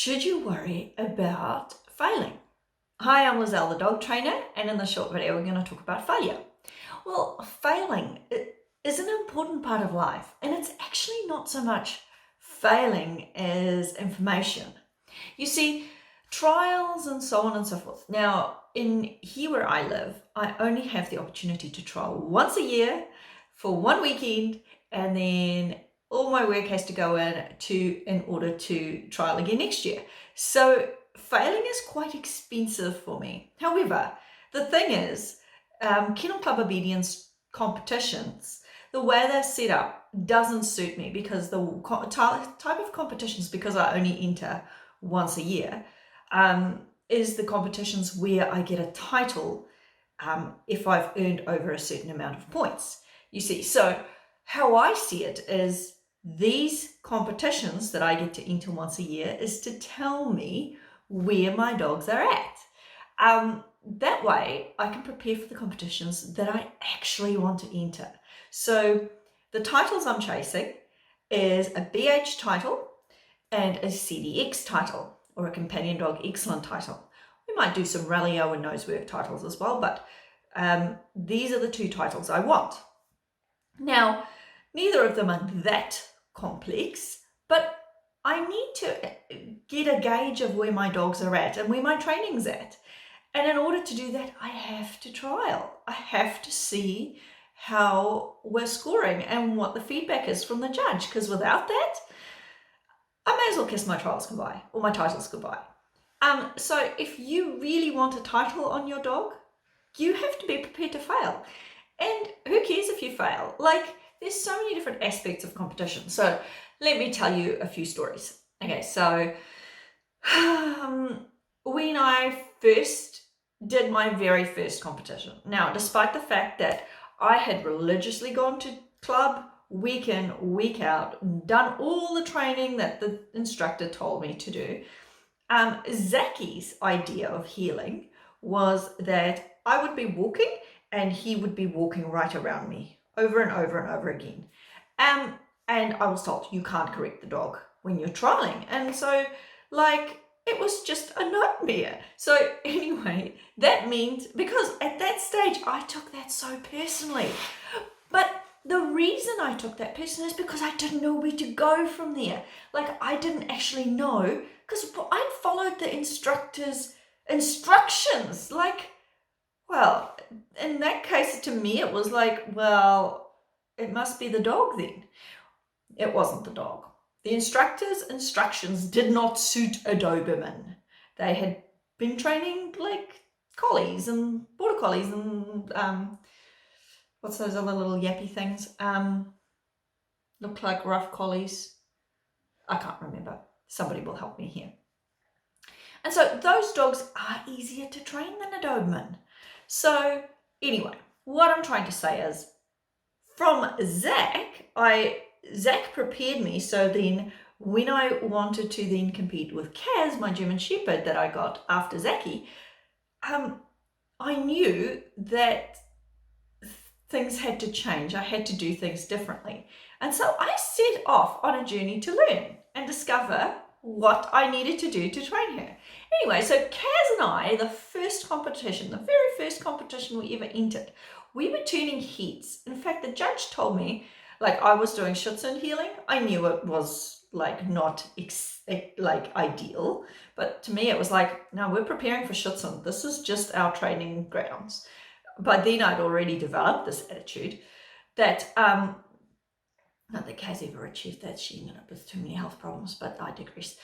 Should you worry about failing? Hi, I'm Lizelle, the dog trainer, and in this short video, we're going to talk about failure. Well, failing is an important part of life, and it's actually not so much failing as information. You see, trials and so on and so forth. Now, in here where I live, I only have the opportunity to trial once a year for one weekend, and then all my work has to go in order to trial again next year. So failing is quite expensive for me. However, the thing is, Kennel Club obedience competitions, the way they're set up doesn't suit me because the type of competitions, because I only enter once a year, is the competitions where I get a title if I've earned over a certain amount of points. You see, so how I see it is these competitions that I get to enter once a year is to tell me where my dogs are at. That way I can prepare for the competitions that I actually want to enter. So the titles I'm chasing is a BH title and a CDX title, or a Companion Dog Excellent title. We might do some Rallyo and Nosework titles as well, but these are the two titles I want. Now, neither of them are that complex, but I need to get a gauge of where my dogs are at and where my training's at. And in order to do that, I have to trial. I have to see how we're scoring and what the feedback is from the judge, because without that, I may as well kiss my trials goodbye, or my titles goodbye. So if you really want a title on your dog, you have to be prepared to fail. And who cares if you fail? Like, there's so many different aspects of competition. So let me tell you a few stories. Okay, so when I first did my very first competition, now, despite the fact that I had religiously gone to club week in, week out, done all the training that the instructor told me to do, Zacky's idea of heeling was that I would be walking and he would be walking right around me over and over and over again. And I was told, you can't correct the dog when you're trialing. And so, like, it was just a nightmare. So anyway, that means, because at that stage, I took that so personally. But the reason I took that personally is because I didn't know where to go from there. Like, I didn't actually know, because I'd followed the instructor's instructions. Like, well, in that case, to me, it was like, well, it must be the dog then. It wasn't the dog. The instructor's instructions did not suit a Doberman. They had been training like collies and border collies and what's those other little yappy things? Look like rough collies. I can't remember. Somebody will help me here. And so those dogs are easier to train than a Doberman. So anyway, what I'm trying to say is, from Zach prepared me, so then when I wanted to then compete with Kaz, my German Shepherd that I got after Zachy, I knew that things had to change. I had to do things differently. And so I set off on a journey to learn and discover what I needed to do to train her. Anyway, so Kaz and I, the very first competition we ever entered, we were turning heads. In fact, the judge told me, like, I was doing Schutzhund heeling. I knew it was like not like ideal, but to me it was like, no, we're preparing for Schutzhund. This is just our training grounds. By then I'd already developed this attitude that, not that Kaz ever achieved that. She ended up with too many health problems, but I digress.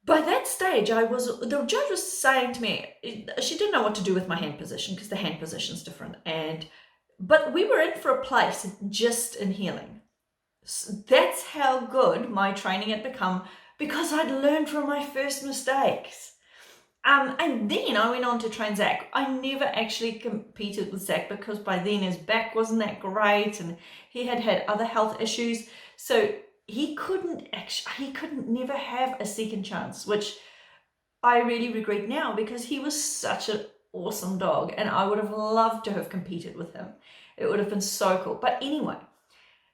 By that stage, the judge was saying to me, she didn't know what to do with my hand position because the hand position's different. But we were in for a place just in heeling. So that's how good my training had become, because I'd learned from my first mistakes. And then I went on to train Zach. I never actually competed with Zach because by then his back wasn't that great and he had other health issues. So he couldn't never have a second chance, which I really regret now, because he was such an awesome dog and I would have loved to have competed with him. It would have been so cool. But anyway,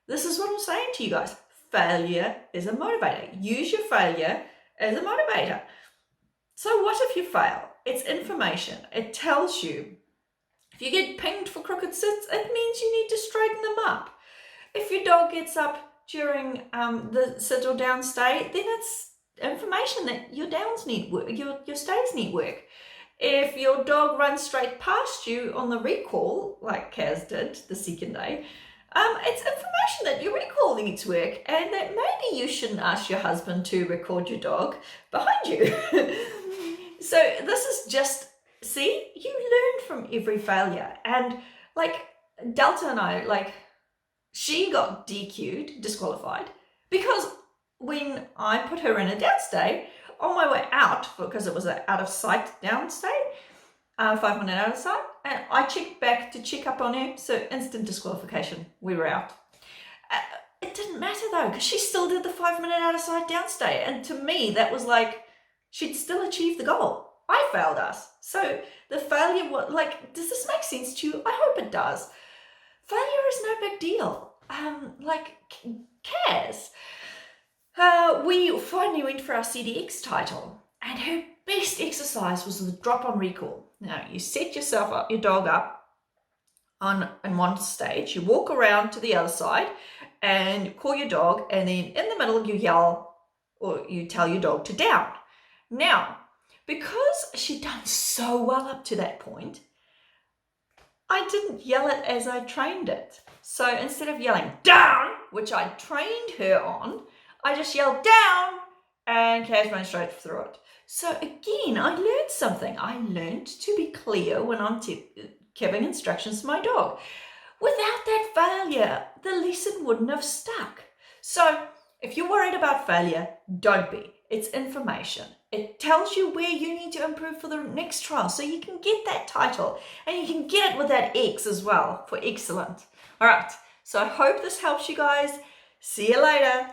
this is what I'm saying to you guys. Failure is a motivator. Use your failure as a motivator. So what if you fail? It's information. It tells you. If you get pinged for crooked sits, it means you need to straighten them up. If your dog gets up during the sit or down stay, then it's information that your downs need work, your stays need work. If your dog runs straight past you on the recall, like Kaz did the second day, it's information that your recall needs work, and that maybe you shouldn't ask your husband to record your dog behind you. So this is just, see, you learn from every failure. And like Delta and I, like, she got DQ'd, disqualified, because when I put her in a downstay, on my way out, because it was an out of sight downstay, 5 minute out of sight, and I checked back to check up on her, so instant disqualification, we were out. It didn't matter though, because she still did the 5 minute out of sight downstay, and to me that was like, she'd still achieved the goal. I failed us. So the failure, like, does this make sense to you? I hope it does. Failure is no big deal. Like Kaz, we finally went for our CDX title, and her best exercise was the drop on recall. Now you set yourself up, your dog up in one stage, you walk around to the other side and you call your dog, and then in the middle you yell or you tell your dog to down. Now, because she'd done so well up to that point, I didn't yell it as I trained it. So instead of yelling down, which I trained her on, I just yelled down, and Kaz ran straight through it. So again, I learned something. I learned to be clear when I'm giving instructions to my dog. Without that failure, the lesson wouldn't have stuck. So if you're worried about failure, don't be. It's information. It tells you where you need to improve for the next trial, so you can get that title, and you can get it with that X as well for excellent. All right, so I hope this helps you guys. See you later.